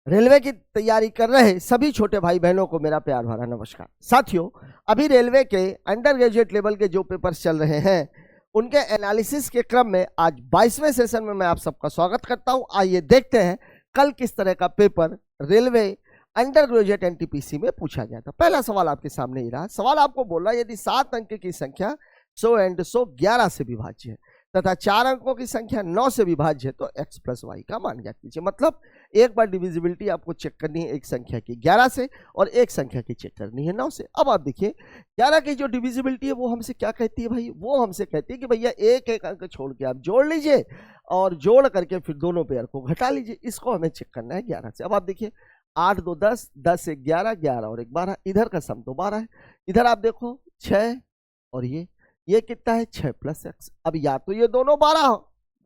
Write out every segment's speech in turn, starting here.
Railway की तैयारी कर रहे सभी छोटे भाई बहनों को मेरा प्यार भरा नमस्कार। साथियों, अभी रेलवे के अंडर ग्रेजुएट लेवल के जो पेपर्स चल रहे हैं उनके एनालिसिस के क्रम में आज 22वें सेशन में मैं आप सबका स्वागत करता हूं। आइए देखते हैं कल किस तरह का paper railway under graduate NTPC में पूछा गया था। पहला सवाल आपके सामने ही रहा। सवाल आपको बोल रहा है यदि 7 अंक की संख्या 100 एंड 100 11 से विभाज्य है तथा 4 अंकों की संख्या 9 से विभाज्य है तो x प्लस वाई का मान ज्ञात कीजिए। मतलब एक बार डिविजिबिलिटी आपको चेक करनी है एक संख्या की 11 से और एक संख्या की चेक करनी है 9 से। अब आप देखिए 11 की जो डिविजिबिलिटी है वो हमसे क्या कहती है भाई, वो हमसे कहती है कि भैया एक एक अंक छोड़ के आप जोड़ लीजिए और जोड़ करके फिर दोनों पेयर को घटा लीजिए। इसको हमें चेक करना है 11 से। अब आप देखिए 8 2 10, 10 1 11, 11 और 1 12, इधर का सम तो 12 है। इधर आप देखो 6 और ये कितना है 6 प्लस एक्स। अब या तो ये दोनों 12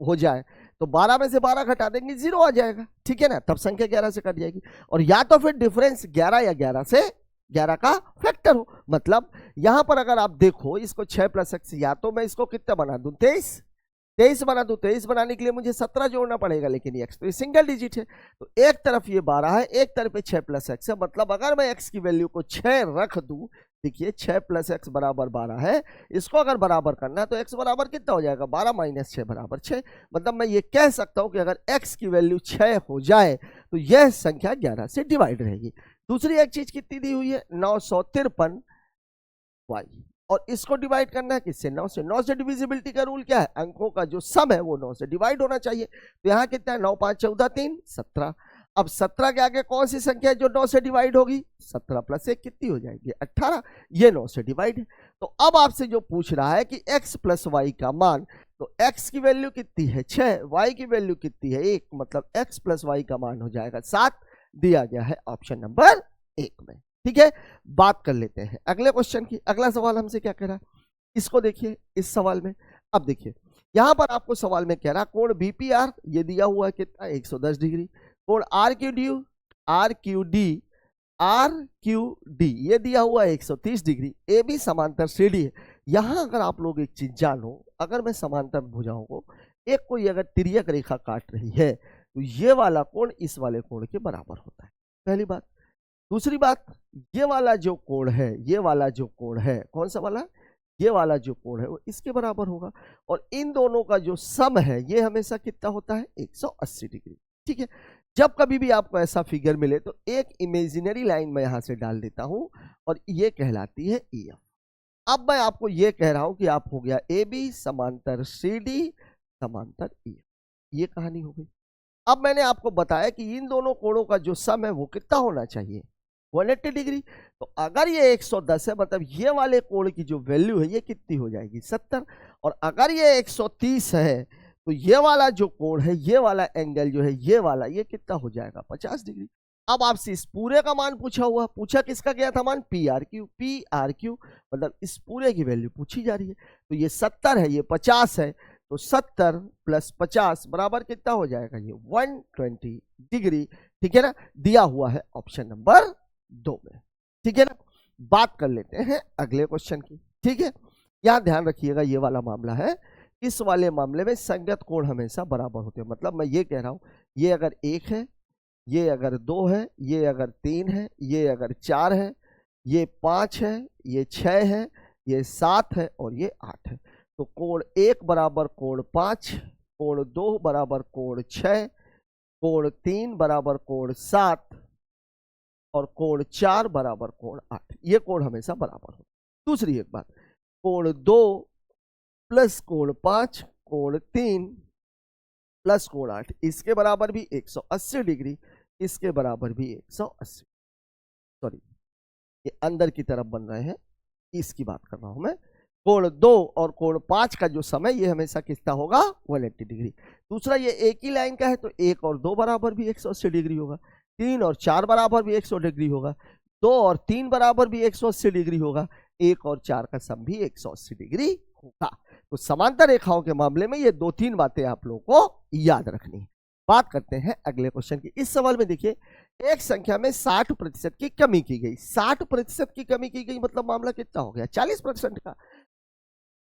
हो जाए तो 12 में से 12 घटा देंगे 0 आ जाएगा, ठीक है ना, तब संख्या 11 से कट जाएगी। और या तो फिर डिफरेंस 11 या 11 से 11 का फैक्टर हो। मतलब यहां पर अगर आप देखो इसको 6 प्लस एक्स, या तो मैं इसको कितना बना दूं 23 बना दूं। 23 बनाने के लिए मुझे 17 जोड़ना पड़ेगा, लेकिन एक्स तो ये सिंगल डिजिट है तो एक तरफ ये 12 है, एक तरफ 6 प्लस एक्स है। मतलब अगर मैं एक्स की वैल्यू को 6 रख दूं, देखिए 6 प्लस एक्स बराबर 12 है, इसको अगर बराबर करना है तो एक्स बराबर कितना हो जाएगा 12 माइनस 6 बराबर 6। मतलब मैं ये कह सकता हूं कि अगर एक्स की वैल्यू 6 हो जाए तो यह संख्या 11 से डिवाइड रहेगी। दूसरी एक चीज कितनी दी हुई है 953 वाई, और इसको डिवाइड करना है किससे 9 से। 9 से डिविजिबिलिटी का रूल क्या है, अंकों का जो सम है वो 9 से डिवाइड होना चाहिए। तो यहाँ कितना है 9 5 14 3 17। अब 17 के आगे कौन सी संख्या है जो 9 से डिवाइड होगी, 17 प्लस 1 कितनी हो जाएगी 18। ये 9 से डिवाइड है। तो अब आपसे जो पूछ रहा है कि x प्लस वाई का मान, तो x की वैल्यू कितनी है 6, y की वैल्यू कितनी है 1, मतलब x प्लस वाई का मान हो जाएगा 7, दिया गया है ऑप्शन नंबर 1 में। ठीक है, बात कर लेते हैं अगले क्वेश्चन की। अगला सवाल हमसे क्या कह रहा है, इसको देखिए। इस सवाल में अब देखिए यहां पर आपको सवाल में कह रहा कोण बीपीआर ये दिया हुआ है कितना 110 डिग्री, कोण आरक्यूडी ये दिया हुआ है 130 डिग्री, ए बी समांतर सीडी है। यहां अगर आप लोग एक चीज जानो, अगर मैं समांतर भुजाओं को एक कोई अगर तिर्यक रेखा काट रही है तो ये वाला कोण इस वाले कोण के बराबर होता है, पहली बात। दूसरी बात, ये वाला जो कोण है, ये वाला जो कोण है, कौन सा वाला, ये वाला जो कोण है वो इसके बराबर होगा। और इन दोनों का जो सम है ये हमेशा कितना होता है 180 डिग्री। ठीक है, जब कभी भी आपको ऐसा फिगर मिले तो एक इमेजिनरी लाइन मैं यहां से डाल देता हूं और ये कहलाती है EF। अब मैं आपको ये कह रहा हूं कि आप हो गया AB समांतर CD समांतर EF, ये कहानी हो गई। अब मैंने आपको बताया कि इन दोनों कोणों का जो सम है वो कितना होना चाहिए 180 डिग्री। तो अगर ये 110 है मतलब ये वाले कोण की जो वैल्यू है ये कितनी हो जाएगी 70, और अगर ये 130 है तो ये वाला जो कोण है, ये वाला एंगल जो है ये वाला, ये कितना हो जाएगा 50 डिग्री। अब आपसे इस पूरे का मान पूछा किसका गया था मान PRQ, मतलब इस पूरे की वैल्यू पूछी जा रही है। तो ये 70 है, ये 50 है, तो 70 प्लस 50 बराबर कितना हो जाएगा ये 120 डिग्री। ठीक है ना, दिया हुआ है ऑप्शन नंबर 2 में। ठीक है ना, बात कर लेते हैं अगले क्वेश्चन की। ठीक है, यहां ध्यान रखिएगा ये वाला मामला है, इस वाले मामले में संगत कोण हमेशा बराबर होते हैं। मतलब मैं ये कह रहा हूं ये अगर 1 है, ये अगर 2 है, ये अगर 3 है, ये अगर 4 है, ये 5 है, ये 6 है, ये 7 है और ये 8 है, तो कोण 1 बराबर कोण 5, कोण 2 बराबर कोण 6, कोण 3 बराबर कोण 7 और कोण 4 बराबर कोण 8। ये कोण हमेशा बराबर हो। दूसरी एक बात, कोण 2 प्लस कोण 5, कोण 3 प्लस कोण 8, इसके बराबर भी 180 डिग्री, इसके बराबर भी 180, सॉरी ये अंदर की तरफ बन रहे हैं, इसकी बात कर रहा हूं मैं। कोण 2 और कोण 5 का जो समय ये हमेशा कितना होगा 180 डिग्री। दूसरा, ये एक ही लाइन का है तो 1 और 2 बराबर भी 180 डिग्री होगा, 3 और 4 बराबर भी 180 डिग्री होगा, 2 और 3 बराबर भी 180 डिग्री होगा, 1 और 4 का सम भी 180 डिग्री होगा। तो समांतर रेखाओं के मामले में ये 2-3 बातें आप लोगों को याद रखनी है। बात करते हैं अगले क्वेश्चन की। इस सवाल में देखिए एक संख्या में 60% की कमी की गई, 60% की कमी की गई मतलब मामला कितना हो गया 40% का,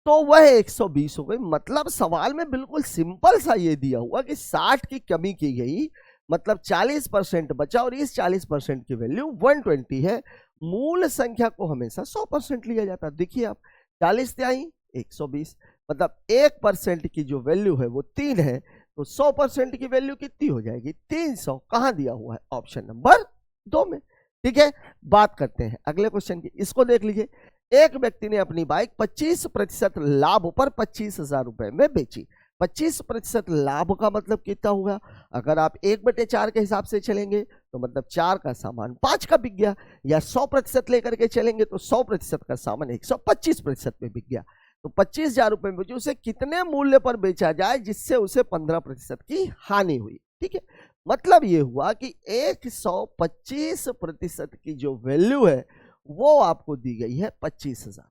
तो वह 120 हो गई। मतलब सवाल में बिल्कुल सिंपल सा ये दिया हुआ कि 60 की कमी की गई मतलब 40% बचा और इस 40% की वैल्यू 120 है। मूल संख्या को हमेशा 100% लिया जाता है। देखिए आप 40 आई 120, मतलब 1% की जो वैल्यू है वो 3 है, तो 100% की वैल्यू कितनी हो जाएगी 300। कहां दिया हुआ है ऑप्शन नंबर 2 में। ठीक है, बात करते हैं अगले क्वेश्चन की। इसको देख लीजिए, एक व्यक्ति ने अपनी बाइक 25% लाभ पर 25,000 रुपए में बेची। 25% लाभ का मतलब कितना होगा, अगर आप 1/4 के हिसाब से चलेंगे तो मतलब 4 का सामान 5 का बिक गया, या 100% लेकर के चलेंगे तो 100% का सामान 125% में बिक गया। तो 25,000 रुपए में उसे कितने मूल्य पर बेचा जाए जिससे उसे 15% की हानि हुई। ठीक है, मतलब ये हुआ कि 125% की जो वैल्यू है वो आपको दी गई है 25,000,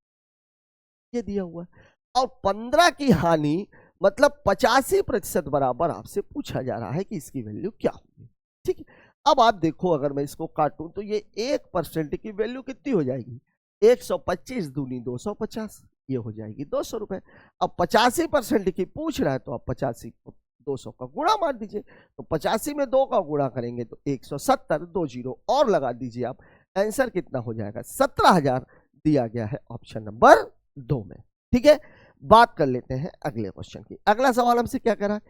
ये दिया हुआ है। और 15 की हानि मतलब 85% बराबर आपसे पूछा जा रहा है कि इसकी वैल्यू क्या होगी। ठीक है, अब आप देखो अगर मैं इसको काटूं तो ये 1% की वैल्यू कितनी हो जाएगी, 125 दूनी 250, ये हो जाएगी 200 रुपए। अब 85% की पूछ रहा है तो आप 85 को 200 का गुणा मार दीजिए, तो 85 में 2 का गुणा करेंगे तो 170, 2 जीरो और लगा दीजिए आप, आंसर कितना हो जाएगा 17,000 दिया गया है ऑप्शन नंबर 2 में। ठीक है, बात कर लेते हैं अगले क्वेश्चन की। अगला सवाल हमसे क्या कह रहा है,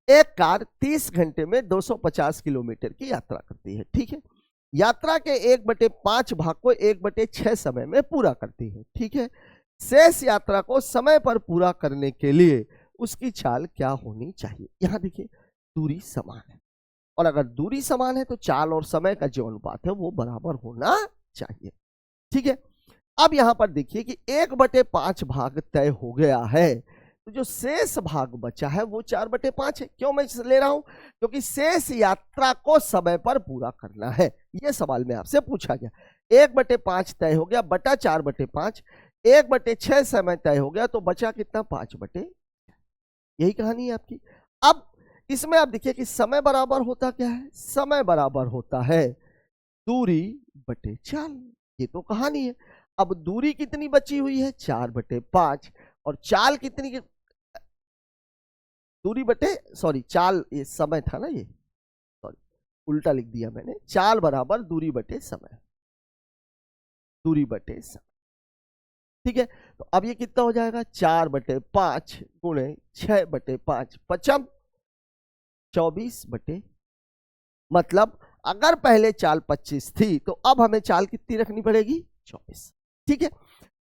एक कार 30 घंटे में 250 किलोमीटर की यात्रा करती है। ठीक है, यात्रा के 1/5 भाग को 1/6 समय में पूरा करती है। ठीक है, शेष यात्रा को समय पर पूरा करने के लिए उसकी चाल क्या होनी चाहिए। यहां देखिए दूरी समान है, और अगर दूरी समान है तो चाल और समय का जो अनुपात है वो बराबर होना चाहिए। ठीक है, अब यहां पर देखिए कि 1/5 भाग तय हो गया है, तो जो शेष भाग बचा है वो 4/5 है। क्यों मैं इसे ले रहा हूं, क्योंकि शेष यात्रा को समय पर पूरा करना है। यह सवाल में आपसे पूछा गया, 1/5 तय हो गया बटा 4/5, 1/6 समय तय हो गया तो बचा कितना 5/, यही कहानी है आपकी। अब इसमें आप देखिए कि समय बराबर होता क्या है, समय बराबर होता है दूरी बटे चाल, ये तो कहानी है। अब दूरी कितनी बची हुई है 4/5, और चाल कितनी, दूरी बटे सॉरी चाल, ये समय था ना, ये सॉरी उल्टा लिख दिया मैंने, चाल बराबर दूरी बटे समय, दूरी बटे समय। ठीक है, तो अब ये कितना हो जाएगा 4/5 गुणे 6/5 पचम 24/, मतलब अगर पहले चाल 25 थी तो अब हमें चाल कितनी रखनी पड़ेगी 24। ठीक है,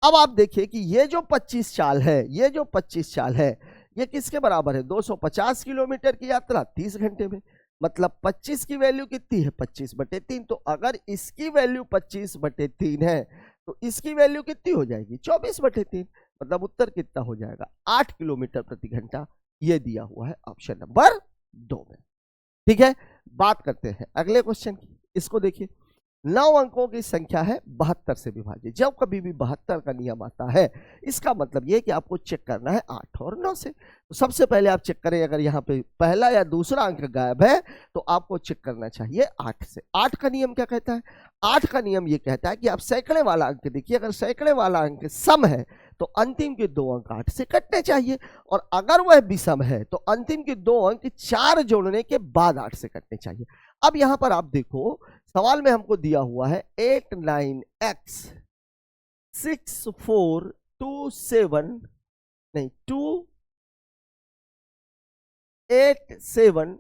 अब आप देखिए कि ये जो 25 चाल है, ये जो 25 चाल है ये किसके बराबर है, 250 किलोमीटर की यात्रा 30 घंटे में, मतलब 25 की वैल्यू कितनी है 25/3। तो अगर इसकी वैल्यू 25/3 है तो इसकी वैल्यू कितनी हो जाएगी 24/3, मतलब उत्तर कितना हो जाएगा 8 किलोमीटर प्रति घंटा। ये दिया हुआ है ऑप्शन नंबर 2 में। ठीक है, बात करते हैं अगले क्वेश्चन की। इसको देखिए, 9 अंकों की संख्या है 72 से विभाजित। जब कभी भी 72 का नियम आता है इसका मतलब यह कि आपको चेक करना है 8 और 9 से। तो सबसे पहले आप चेक करें, अगर यहाँ पे पहला या दूसरा अंक गायब है तो आपको चेक करना चाहिए 8 से। 8 का नियम क्या कहता है, 8 का नियम ये कहता है कि आप सैकड़े वाला अंक देखिए, अगर सैकड़े वाला अंक सम है तो अंतिम के 2 अंक 8 से कटने चाहिए, और अगर वह विषम है तो अंतिम के 2 अंक 4 जोड़ने के बाद 8 से कटने चाहिए। अब यहां पर आप देखो सवाल में हमको दिया हुआ है 89x 6427 नहीं 287y,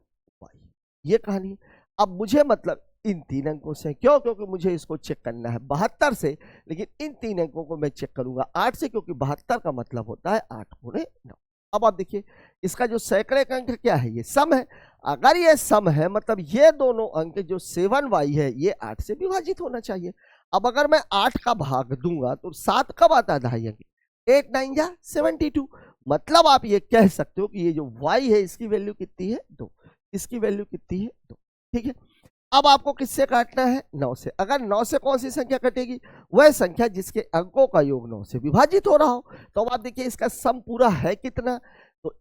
ये कहानी। अब मुझे मतलब इन 3 अंकों से, क्यों, क्योंकि मुझे इसको चेक करना है 72 से, लेकिन इन 3 अंकों को मैं चेक करूंगा 8 से, क्योंकि 72 का मतलब होता है 8 गुणे 9। अब आप देखिए इसका जो सैकड़े का अंक क्या है, ये सम है। अगर ये सम है मतलब ये दोनों अंक जो 7y है ये 8 से विभाजित होना चाहिए। अब अगर मैं 8 का भाग दूंगा तो 7 कब आता है, 2.5 अंक, 8 9 जा 72, मतलब आप ये कह सकते हो कि ये जो y है इसकी वैल्यू कितनी है 2, इसकी वैल्यू कितनी है 2। ठीक है, अब आपको किससे काटना है 9 से। अगर 9 से कौन सी संख्या कटेगी, वह संख्या जिसके अंकों का योग 9 से विभाजित हो रहा हो। तो अब आप देखिए इसका सम पूरा है कितना, तो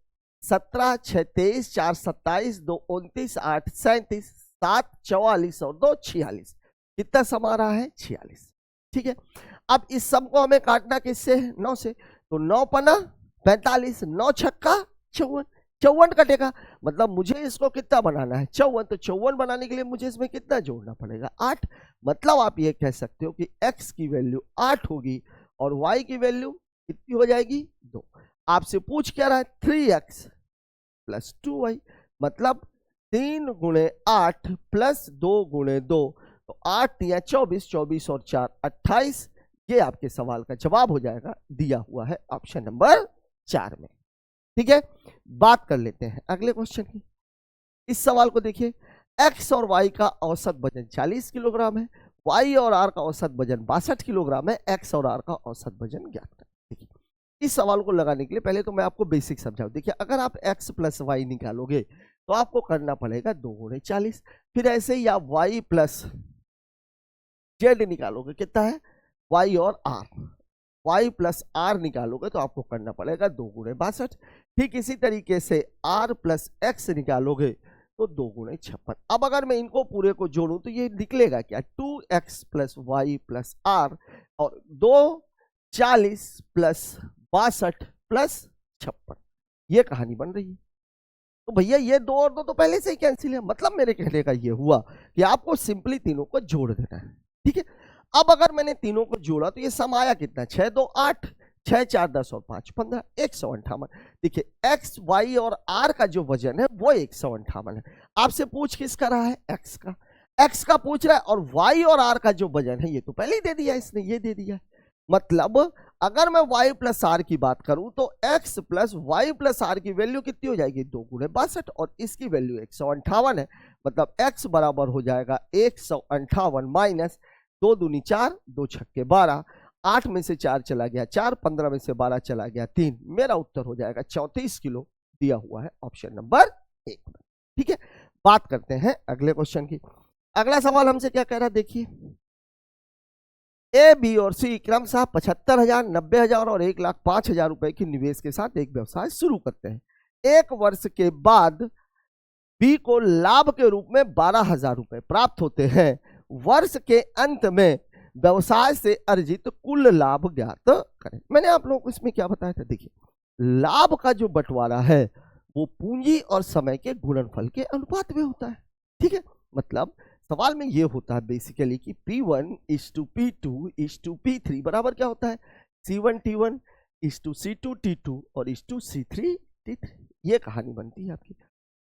17 6 23 4 27 2 29 8 37 7 44 और 2 46, कितना सम आ रहा है 46। ठीक है, अब इस सम को हमें काटना किससे है 9 से, तो 9 पना 45, 9 छक्का 54, 54 कटेगा, मतलब मुझे इसको कितना बनाना है 54, तो 54 बनाने के लिए मुझे इसमें कितना जोड़ना पड़ेगा 8। मतलब आप ये कह सकते हो कि x की वैल्यू 8 होगी और y की वैल्यू कितनी हो जाएगी 2। आपसे पूछ क्या रहा है 3x प्लस 2y, मतलब 3 गुणे 8 प्लस 2 गुणे 2, तो 8 या 24, 24 और 4 28। ये आपके सवाल का जवाब हो जाएगा, दिया हुआ है ऑप्शन नंबर 4 में। ठीक है, बात कर लेते हैं अगले क्वेश्चन की। इस सवाल को देखिए, x और y का औसत वजन 40 किलोग्राम है, y और r का औसत वजन 62 किलोग्राम है, x और r का औसत वजन ज्ञात करें। देखिए, इस सवाल को लगाने के लिए पहले तो मैं आपको बेसिक समझाऊं। देखिए, अगर आप x प्लस वाई निकालोगे तो आपको करना पड़ेगा 2 गुणे 40, फिर ऐसे ही आप y प्लस जेड निकालोगे, कितना है y और r, y प्लस r निकालोगे तो आपको करना पड़ेगा 2 गुणे 62। ठीक इसी तरीके से r प्लस x निकालोगे तो 2 गुणे 56। अब अगर मैं इनको पूरे को जोड़ूं तो ये निकलेगा क्या 2x plus Y plus r और 2 40 प्लस 62 प्लस 56, ये कहानी बन रही है। तो भैया ये 2 और 2 तो पहले से ही कैंसिल है, मतलब मेरे कहने का ये हुआ कि आपको सिंपली तीनों को जोड़ देना है। ठीक है, अब अगर मैंने तीनों को जोड़ा तो ये सम आया कितना 6 2 8, 6 4 10 और 5 15, 158। देखिए x y और r का जो वजन है वो 158 है। आपसे पूछ किसका रहा है x का पूछ रहा है, और y और r का जो वजन है ये तो पहले ही दे दिया इसने, ये दे दिया है। मतलब अगर मैं y प्लस आर की बात करूं तो x plus Y plus R की वैल्यू कितनी हो जाएगी 2 गुणे 62 और इसकी वैल्यू 158 है। मतलब x बराबर हो जाएगा 158 माइनस 2 दूनी 4, 2 छक्के 12, 8 में से 4 चला गया 4, 15 में से 12 चला गया 3, मेरा उत्तर हो जाएगा 34 किलो, दिया हुआ है ऑप्शन नंबर 1 में। ठीक है, बात करते हैं अगले क्वेश्चन की। अगला सवाल हमसे क्या कह रहा है, देखिए ए बी और सी क्रमशः 75,000, 90,000 और 1,05,000 रुपए की निवेश के साथ एक व्यवसाय शुरू करते हैं। एक वर्ष के बाद बी को लाभ के रूप में 12,000 रुपए प्राप्त होते हैं। वर्ष के अंत में व्यवसाय से अर्जित कुल लाभ ज्ञात करें। मैंने आप लोगों को इसमें क्या बताया था, देखिए लाभ का जो बंटवारा है वो पूंजी और समय के गुणनफल के अनुपात में होता है। ठीक है, मतलब सवाल में ये होता है बेसिकली कि P1 is to P2 is to P3 बराबर क्या होता है C1 T1 is to C2 T2 और इज टू C3 T3। ये कहानी बनती है आपकी।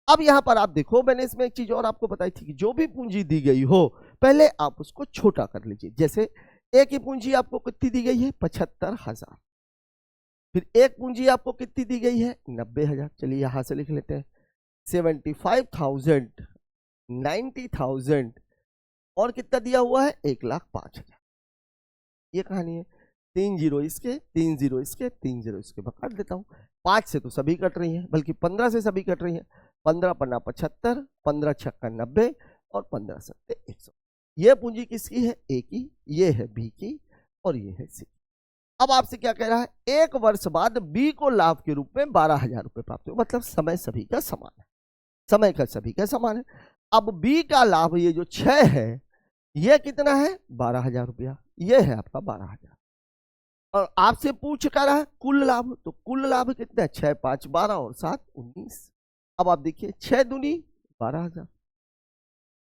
अब यहां पर आप देखो, मैंने इसमें एक चीज और आपको बताई थी कि जो भी पूंजी दी गई हो पहले आप उसको छोटा कर लीजिए। जैसे एक ही पूंजी आपको कितनी दी गई है 75,000, फिर एक पूंजी आपको कितनी दी गई है 90,000। चलिए यहां से लिख लेते हैं 75,000, 90,000 और कितना दिया हुआ है 1,05,000। ये कहानी है। 3 जीरो इसके, 3 जीरो इसके, 3 जीरो इसके, मैं काट देता हूँ। 5 से तो सभी कट रही हैं, बल्कि 15 से सभी कट रही हैं। 15 पन्ना 75, 15 छक्का 90 और 15 सत्ते 100। ये पूंजी किसकी है ए की, ये है बी की और ये है सी। अब आपसे क्या कह रहा है, एक वर्ष बाद बी को लाभ के रूप में 12,000 रुपए प्राप्त हो, मतलब समय सभी का समान है, समय का सभी का समान है। अब बी का लाभ ये जो 6 है ये कितना है 12,000 रुपया, ये है आपका 12,000। और आपसे पूछ कर रहा है कुल लाभ, तो कुल लाभ कितना है 6 5 12 और 7 19। अब आप देखिए 6 दूनी 12,000,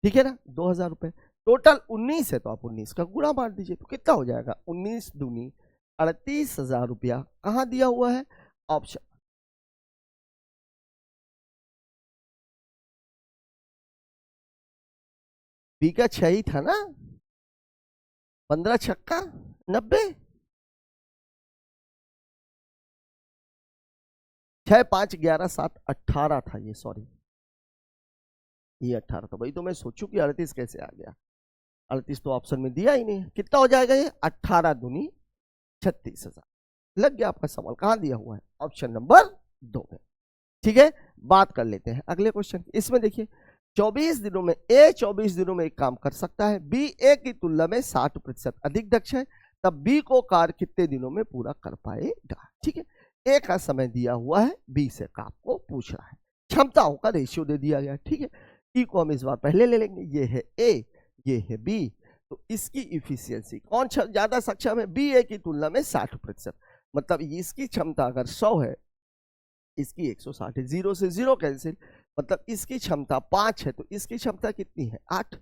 ठीक है ना, 2,000 रुपए, टोटल 19 है तो आप 19 का गुणा मार दीजिए तो कितना हो जाएगा 19 दूनी 38,000 रुपया। कहां दिया हुआ है ऑप्शन, बी का 6 ही था ना, 15 छक्का 90, 6 5 11 7 18 था ये, सॉरी ये 18 था भाई। तो मैं सोचूं कि 38 कैसे आ गया, 38 तो ऑप्शन में दिया ही नहीं। कितना हो जाएगा ये 18 दूनी 36,000। लग गया आपका सवाल, कहां दिया हुआ है ऑप्शन नंबर 2 में। ठीक है, बात कर लेते हैं अगले क्वेश्चन। इसमें देखिए 24 दिनों में ए 24 दिनों में एक काम कर सकता है, बी ए की तुलना में 60% अधिक दक्ष है, तब बी को कार्य कितने दिनों में पूरा कर पाएगा। ठीक है, ए का समय दिया हुआ है, बी से काम को पूछ रहा है, क्षमताओं का रेशियो दे दिया गया है। ठीक है, ई को हम इस बार पहले ले लेंगे, ये है ए ये है बी, तो इसकी इफिशियंसी कौन ज्यादा सक्षम है, बी ए की तुलना में 60%। मतलब इसकी क्षमता अगर 100 है इसकी 160 है, 0 से 0 कैंसिल, मतलब इसकी क्षमता 5 है तो इसकी क्षमता कितनी है 8।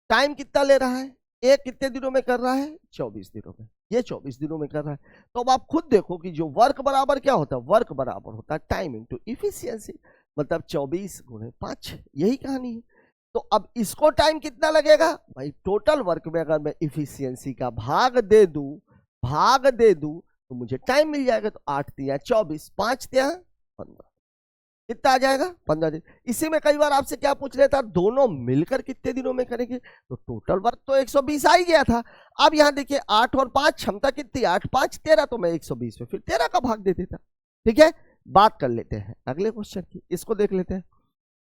टाइम कितना ले रहा है, ये कितने दिनों में कर रहा है 24 दिनों में, ये 24 दिनों में कर रहा है। तो अब आप खुद देखो कि जो वर्क बराबर क्या होता है, वर्क बराबर होता है टाइम इंटू इफिशियंसी, मतलब 24 गुणे 5, यही कहानी है। तो अब इसको टाइम कितना लगेगा भाई, टोटल वर्क में अगर मैं इफिशियंसी का भाग दे दूं तो मुझे टाइम मिल जाएगा। तो 8 तिया 24, 5 तिया 15, कितना आ जाएगा 15 दिन। इसी में कई बार आपसे क्या पूछ लेता, दोनों मिलकर कितने दिनों में करेंगे, तो टोटल वर्क तो 120 आ ही गया था। अब यहां देखिए 8 और 5 क्षमता कितनी, 8 5 13, तो मैं 120 में फिर 13 का भाग दे देता। ठीक है, बात कर लेते हैं अगले क्वेश्चन की, इसको देख लेते हैं।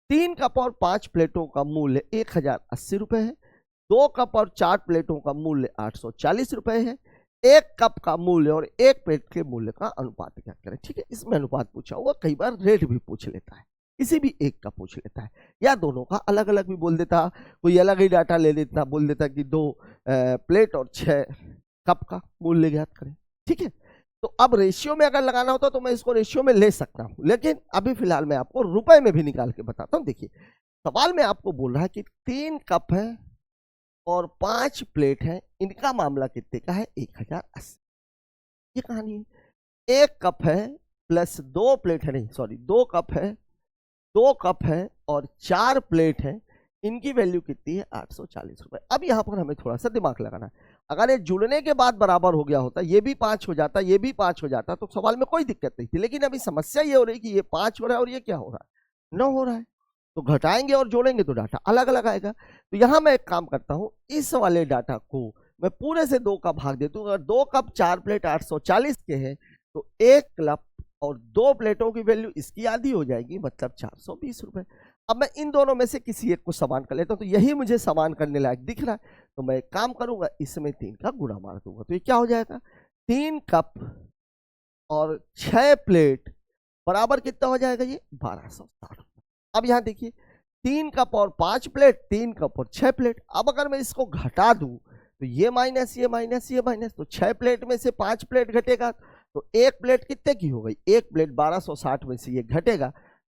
3 कप और 5 प्लेटों का मूल्य 1080 रुपए है। 2 कप और 4 प्लेटों का मूल्य 840 रुपए है। 1 कप का मूल्य और 1 प्लेट के मूल्य का अनुपात क्या करें। ठीक है, इसमें अनुपात पूछा हुआ, कई बार रेट भी पूछ लेता है, किसी भी एक का पूछ लेता है, या दोनों का अलग अलग भी बोल देता, कोई अलग ही डाटा ले लेता, बोल देता कि 2 प्लेट और 6 कप का मूल्य ज्ञात करें। ठीक है, तो अब रेशियो में अगर लगाना होता तो मैं इसको रेशियो में ले सकता हूं, लेकिन अभी फिलहाल मैं आपको रुपए में भी निकाल के बताता हूं। देखिए सवाल में आपको बोल रहा है कि 3 कप है और 5 प्लेट है, इनका मामला कितने का है 1080, ये कहानी है। 1 कप है प्लस 2 प्लेट है, नहीं सॉरी 2 कप है, 2 कप है और 4 प्लेट है, इनकी वैल्यू कितनी है 840 रुपए। अब यहां पर हमें थोड़ा सा दिमाग लगाना है, अगर ये जुड़ने के बाद बराबर हो गया होता, ये भी 5 हो जाता, ये भी 5 हो जाता, तो सवाल में कोई दिक्कत नहीं थी। लेकिन अभी समस्या ये हो रही कि ये 5 हो रहा है और ये क्या हो रहा है 9 हो रहा है, तो घटाएंगे और जोड़ेंगे तो डाटा अलग अलग आएगा। तो यहां मैं एक काम करता हूं, इस वाले डाटा को मैं पूरे से 2 का भाग देता हूं। अगर 2 कप 4 प्लेट 840 के हैं तो 1 कप और 2 प्लेटों की वैल्यू इसकी आधी हो जाएगी, मतलब 420 रुपए। अब मैं इन दोनों में से किसी एक को समान कर लेता हूं, तो यही मुझे समान करने लायक दिख रहा है, तो मैं एक काम करूंगा, इसमें 3 का गुणा मार दूंगा, तो ये क्या हो जाएगा 3 कप और 6 प्लेट बराबर कितना हो जाएगा ये 1260। अब यहां देखिए 3 कप और 5 प्लेट, 3 कप और 6 प्लेट। अब अगर मैं इसको घटा दूं तो ये माइनस ये माइनस ये माइनस, तो 6 प्लेट में से 5 प्लेट घटेगा तो 1 प्लेट कितने की हो गई, 1 प्लेट 1260 में से ये घटेगा,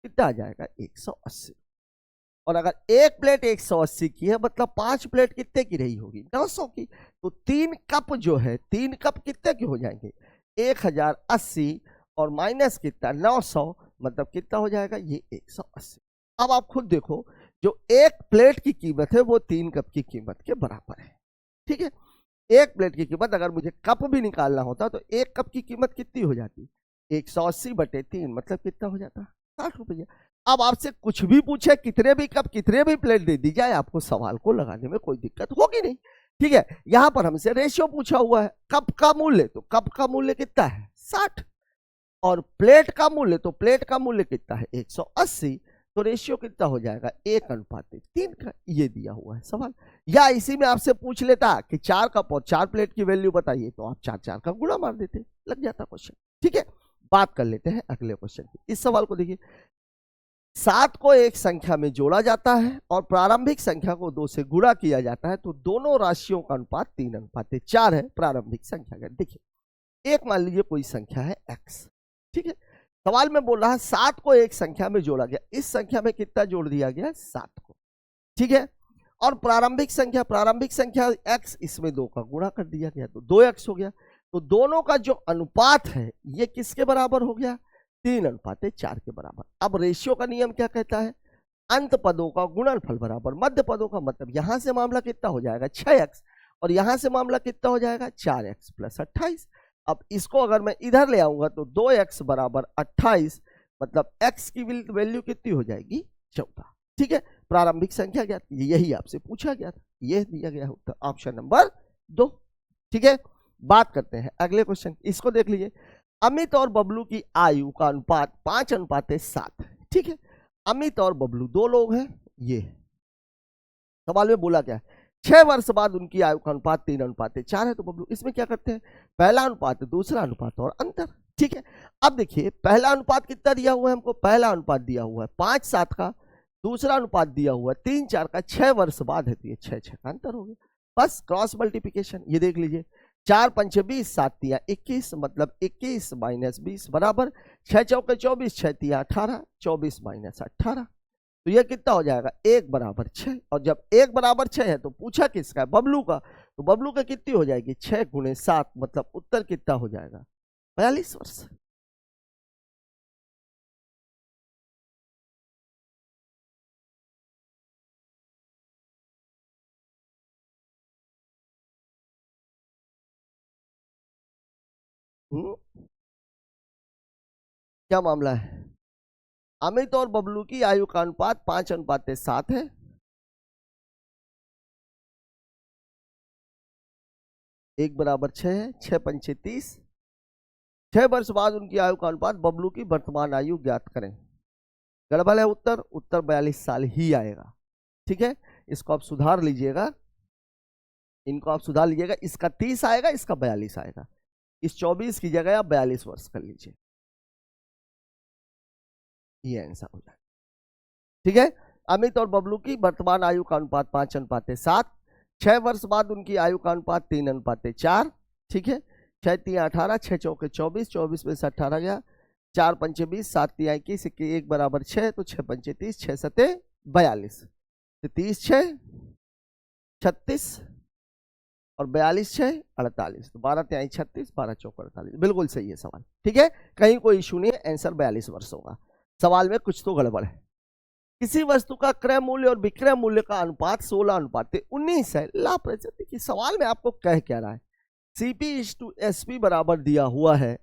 कितना आ जाएगा 180। और अगर 1 प्लेट 180 की है, मतलब 5 प्लेट कितने की रही होगी 900 की। तो 3 कप जो है, 3 कप कितने के हो जाएंगे 1080 और माइनस कितना 900, मतलब कितना हो जाएगा ये 180। अब आप खुद देखो, जो 1 प्लेट की कीमत है वो 3 कप की कीमत के बराबर है। ठीक है, 1 प्लेट की कीमत, अगर मुझे कप भी निकालना होता तो 1 कप की कीमत कितनी हो जाती 180 बटे 3, मतलब कितना हो जाता 60 रुपया। अब आपसे कुछ भी पूछे, कितने भी कप कितने भी प्लेट दे दी जाए, आपको सवाल को लगाने में कोई दिक्कत होगी नहीं। ठीक है, यहां पर हमसे रेशियो पूछा हुआ है, कप का मूल्य, तो कप का मूल्य कितना है 60 और प्लेट का मूल्य, तो प्लेट का मूल्य कितना है 180, तो रेशियो कितना हो जाएगा 1:3 का, ये दिया हुआ है सवाल। या इसी में आपसे पूछ लेता कि 4 कप और 4 प्लेट की वैल्यू बताइए, तो आप 4 का गुणा मार देते, लग जाता क्वेश्चन। ठीक है, बात कर लेते हैं अगले क्वेश्चन की। इस सवाल को देखिए, 7 को एक संख्या में जोड़ा जाता है और प्रारंभिक संख्या को 2 से गुणा किया जाता है, तो दोनों राशियों का अनुपात 3:4 है प्रारंभिक संख्या का। देखिए एक मान लीजिए कोई संख्या है x, ठीक है, सवाल में बोल रहा है 7 को एक संख्या में जोड़ा गया, इस संख्या में कितना जोड़ दिया गया 7 को, ठीक है, और प्रारंभिक संख्या x, इसमें 2 का गुणा कर दिया गया तो 2x हो गया। तो दोनों का जो अनुपात है ये किसके बराबर हो गया 3:4 के बराबर। अब रेशियो का नियम क्या कहता है, अंत पदों का गुणनफल बराबर मध्य पदों का, मतलब यहां से मामला कितना हो जाएगा 6x और यहां से मामला कितना हो जाएगा 4x प्लस 28। अब इसको अगर मैं इधर ले आऊंगा तो 2x बराबर 28, मतलब x की वैल्यू कितनी हो जाएगी 14। ठीक है, प्रारंभिक संख्या ज्ञात कीजिए, यही आपसे पूछा गया था, यह दिया गया उत्तर ऑप्शन नंबर 2। ठीक है, बात करते हैं अगले क्वेश्चन, इसको देख लीजिए। अमित और बबलू की आयु का अनुपात 5:7। ठीक है, अमित और बबलू 2 लोग हैं, ये सवाल में बोला क्या है 6 वर्ष बाद उनकी आयु का अनुपात 3:4 है। तो बबलू इसमें क्या करते हैं, पहला अनुपात दूसरा अनुपात और अंतर। ठीक है, अब देखिए पहला अनुपात कितना दिया हुआ है हमको, पहला अनुपात दिया हुआ है 5:7 का, दूसरा अनुपात दिया हुआ है 3:4 का, 6 वर्ष बाद है तो ये 6 का अंतर हो गया, बस क्रॉस मल्टीप्लिकेशन। ये देख लीजिए 4 पंचे 20, 7 तिया 21, मतलब 21 माइनस 20 बराबर 6 चौके 24, 6 तिया 18, 24 माइनस 18। तो ये कितना हो जाएगा, 1 बराबर 6। और जब 1 बराबर 6 है तो पूछा किसका है, बबलू का। तो बबलू का कितनी हो जाएगी, 6 गुणे 7, मतलब उत्तर कितना हो जाएगा, 42 वर्ष। क्या मामला है, अमित और बबलू की आयु का अनुपात 5:7 है। एक बराबर 6 है, 6 पंचे 30। 6 वर्ष बाद उनकी आयु का अनुपात, बबलू की वर्तमान आयु ज्ञात करें। गड़बड़ है उत्तर, उत्तर 42 साल ही आएगा। ठीक है, इसको आप सुधार लीजिएगा, इनको आप सुधार लीजिएगा। इसका 30 आएगा, इसका 42 आएगा। इस 24 की जगह आप 42 वर्ष कर लीजिए, ये आंसर हो जाएगा। ठीक है, अमित और बबलू की वर्तमान आयु का अनुपात 5:7। 6 वर्ष बाद उनकी आयु का अनुपात 3:4। ठीक है, 6 तिया 18, 6 चौके 24, 24 में से 18 गया, 4 पंचे 20, 7 तिया 21, 1 बराबर 6, तो 6 पंचे 30, 6 सते 42, तो 30 6 36 और 42 6 48, तो 12 तिहाई 36, 12 चौक 48, बिल्कुल सही है सवाल। ठीक है, कहीं कोई इशू नहीं है, आंसर 42 वर्ष होगा। सवाल में कुछ तो गड़बड़ है। किसी वस्तु का क्रय मूल्य और विक्रय मूल्य का अनुपात 16:19 है। लाभ प्रतिशत, देखिए सवाल में आपको कह क्या रहा है, CP/SP बराबर दिया हुआ है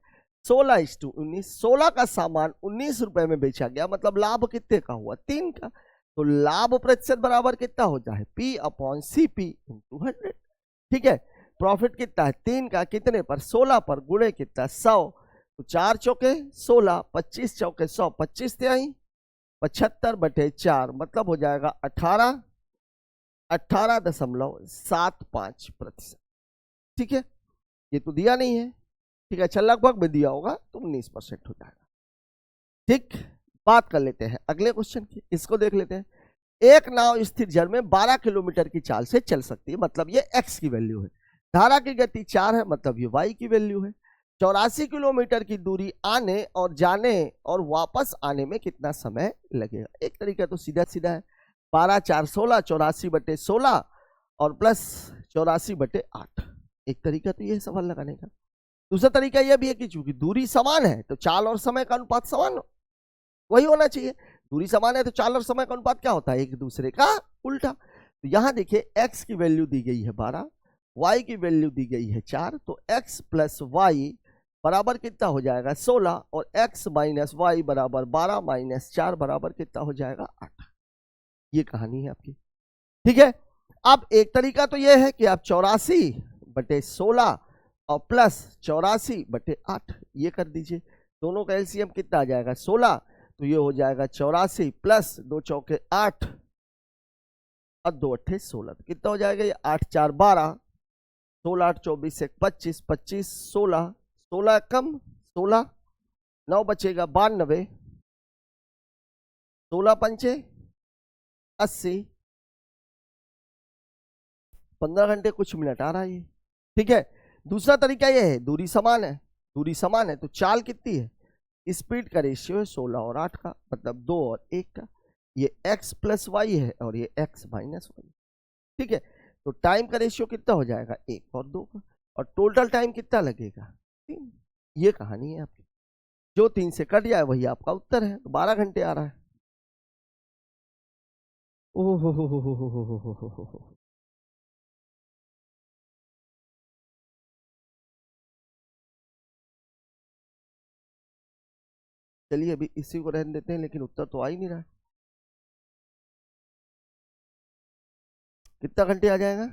16:19। 16 का सामान 19 रुपए में बेचा गया, मतलब लाभ कितने का हुआ, 3 का। तो लाभ प्रतिशत बराबर कितना होता है, P/CP × 100। ठीक है, प्रॉफिट कितना है, 3 का, कितने पर, 16 पर, गुणे कितना, 100। तो 4 चौके 16, 25 चौके 100, 25 तिहाई 75/4, मतलब हो जाएगा 18.75%। ठीक है, ये तो दिया नहीं है। ठीक है, अच्छा लगभग में दिया होगा तो 19% हो जाएगा। ठीक, बात कर लेते हैं अगले क्वेश्चन की, इसको देख लेते हैं। एक नाव स्थिर जल में 12 किलोमीटर की चाल से चल सकती है, मतलब ये x की वैल्यू है। धारा की गति 4 है, मतलब ये y की वैल्यू है। 84 किलोमीटर की दूरी आने और जाने और वापस आने में कितना समय लगेगा। एक तरीका तो सीधा सीधा है, 12 4 16, 84/16 और प्लस 84/8। एक तरीका तो ये है सवाल लगाने का। दूसरा तरीका यह भी है कि चूंकि दूरी समान है तो चाल और समय का अनुपात समान वही होना चाहिए। दूरी समान है तो चाल और समय का अनुपात क्या होता है, एक दूसरे का उल्टा। तो यहां देखिए x की वैल्यू दी गई है 12, y की वैल्यू दी गई है 4, तो x + y बराबर कितना हो जाएगा 16, और x - y बराबर 12 - 4 बराबर कितना हो जाएगा 8। ये कहानी है आपकी। ठीक है, अब एक तरीका तो यह है कि आप 84/16 और प्लस 84/8 ये कर दीजिए। दोनों का एलसीएम कितना आ जाएगा 16, तो ये हो जाएगा 84 प्लस 2 चौके 8 और 2 अट्ठे 16, तो कितना हो जाएगा ये 8 4 12, 16 8 24 1 25, 25 16, 16 कम 16, 9 बचेगा 92, 16 पंचे 80, 15 घंटे कुछ मिनट आ रहा है ये। ठीक है, दूसरा तरीका ये है, दूरी समान है, दूरी समान है तो चाल कितनी है, स्पीड का रेशियो है 16 और 8 का, मतलब 2 और 1 का। ये x + y है और ये x - y। ठीक है, तो टाइम का रेशियो कितना हो जाएगा 1 और 2 का, और टोटल टाइम कितना लगेगा 3। ये कहानी है आपकी, जो 3 से कट जाए वही आपका उत्तर है। तो 12 घंटे आ रहा है। ओहो हो। चलिए अभी इसी को रहने देते हैं, लेकिन उत्तर तो आ ही नहीं रहा। कितना घंटे आ जाएगा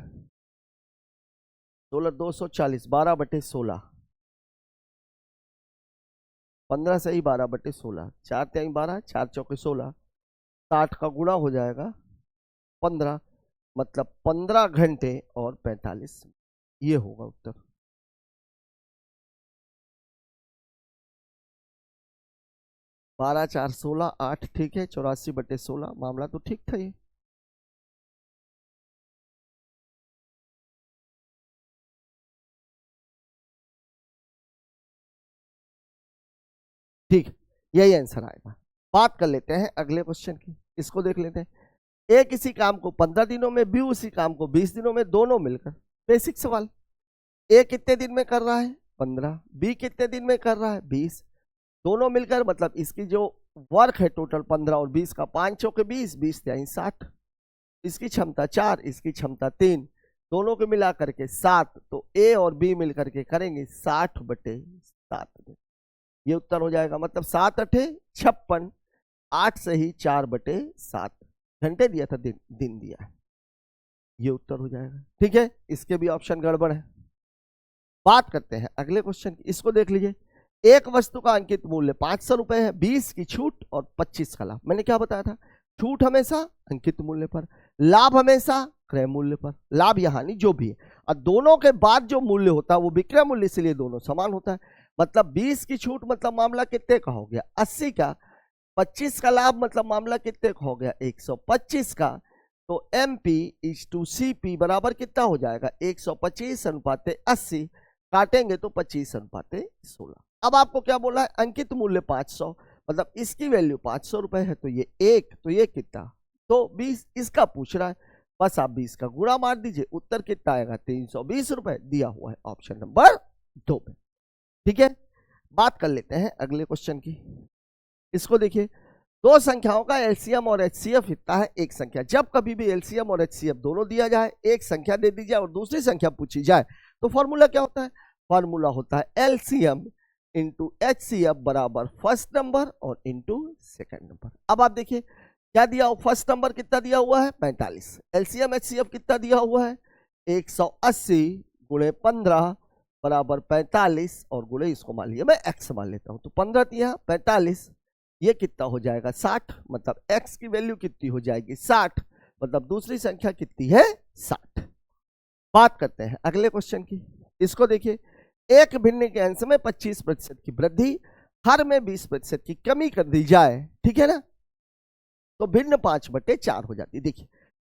16 240, 12/16, 15 सही 12/16, 4 तिहाई 12, 4 चौके 16, 60 का गुणा हो जाएगा 15, मतलब 15 घंटे और 45, ये होगा उत्तर। 12 4 16 8, ठीक है, 84/16, मामला तो ठीक था ये। ठीक, यही आंसर आएगा। बात कर लेते हैं अगले क्वेश्चन की, इसको देख लेते हैं। ए किसी काम को 15 दिनों में, बी उसी काम को 20 दिनों में, दोनों मिलकर। बेसिक सवाल, ए कितने दिन में कर रहा है 15, बी कितने दिन में कर रहा है 20, दोनों मिलकर मतलब इसकी जो वर्क है टोटल 15 और 20 का, 5 चौके 20, 20 तिहाई 60, इसकी क्षमता 4, इसकी क्षमता 3, दोनों को मिला करके 7, तो ए और बी मिल करके करेंगे 60/7 में, ये उत्तर हो जाएगा। मतलब 7 अठे 56, 8 से ही 4/7 घंटे दिया था, दिन दिया है, ये उत्तर हो जाएगा। ठीक है, इसके भी ऑप्शन गड़बड़ है। बात करते हैं अगले क्वेश्चन की, इसको देख लीजिए। एक वस्तु का अंकित मूल्य 500 रुपए है, 20 की छूट और 25 का लाभ। मैंने क्या बताया था, छूट हमेशा अंकित मूल्य पर, लाभ हमेशा क्रय मूल्य पर। लाभ या हानि जो भी है, और दोनों के बाद जो मूल्य होता है वो विक्रय मूल्य, इसलिए दोनों समान होता है। मतलब 20 की छूट मतलब मामला कितने का हो गया 80 का, 25 का लाभ मतलब मामला कितने का हो गया 125 का। तो MP/CP बराबर कितना हो जाएगा 125/80, काटेंगे तो 25/16। अब आपको क्या बोला है, अंकित मूल्य 500, मतलब इसकी वैल्यू 500 रुपए है, तो ये 1, तो ये कितना, तो 20, इसका पूछ रहा है, बस आप 20 का गुणा मार दीजिए, उत्तर कितना आएगा 320 रुपए, दिया हुआ है ऑप्शन नंबर 2 में। ठीक है, बात कर लेते हैं अगले क्वेश्चन की, इसको देखिए। दो संख्याओं का एलसीएम और एचसीएफ इतना है एक संख्या। जब कभी भी एलसीएम और एचसीएफ दोनों दिया जाए, एक संख्या दे दी जाए और दूसरी संख्या पूछी जाए, तो फॉर्मूला क्या होता है, फॉर्मूला होता है एलसीएम इंटू एचसीएफ बराबर फर्स्ट नंबर और इंटू सेकेंड नंबर। अब आप देखिए क्या दिया, फर्स्ट नंबर कितना दिया हुआ है 45, एलसीएम एचसीएफ कितना दिया हुआ है 180 गुणे 15 बराबर 45, और गुणे इसको मान लिया मैं एक्स मान लेता हूं, तो 15 दिया 45, ये कितना हो जाएगा 60, मतलब x की वैल्यू कितनी हो जाएगी 60, मतलब दूसरी संख्या कितनी है 60। बात करते हैं अगले क्वेश्चन की, इसको देखिए। एक भिन्न के अंश में 25% की वृद्धि, हर में 20% की कमी कर दी जाए, ठीक है ना, तो भिन्न 5/4 हो जाती है। देखिए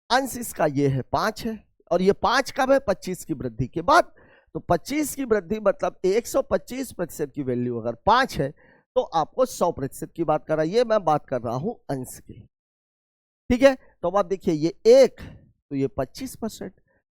अंश इसका ये है 5 है, और ये 5 कब है 25 की वृद्धि के बाद, तो 25 की वृद्धि मतलब 125% की वैल्यू अगर 5 है, तो आपको 100% की बात कर रहा है, ये मैं बात कर रहा हूं अंश की। ठीक है, तो अब आप देखिए ये 1, तो ये 25%।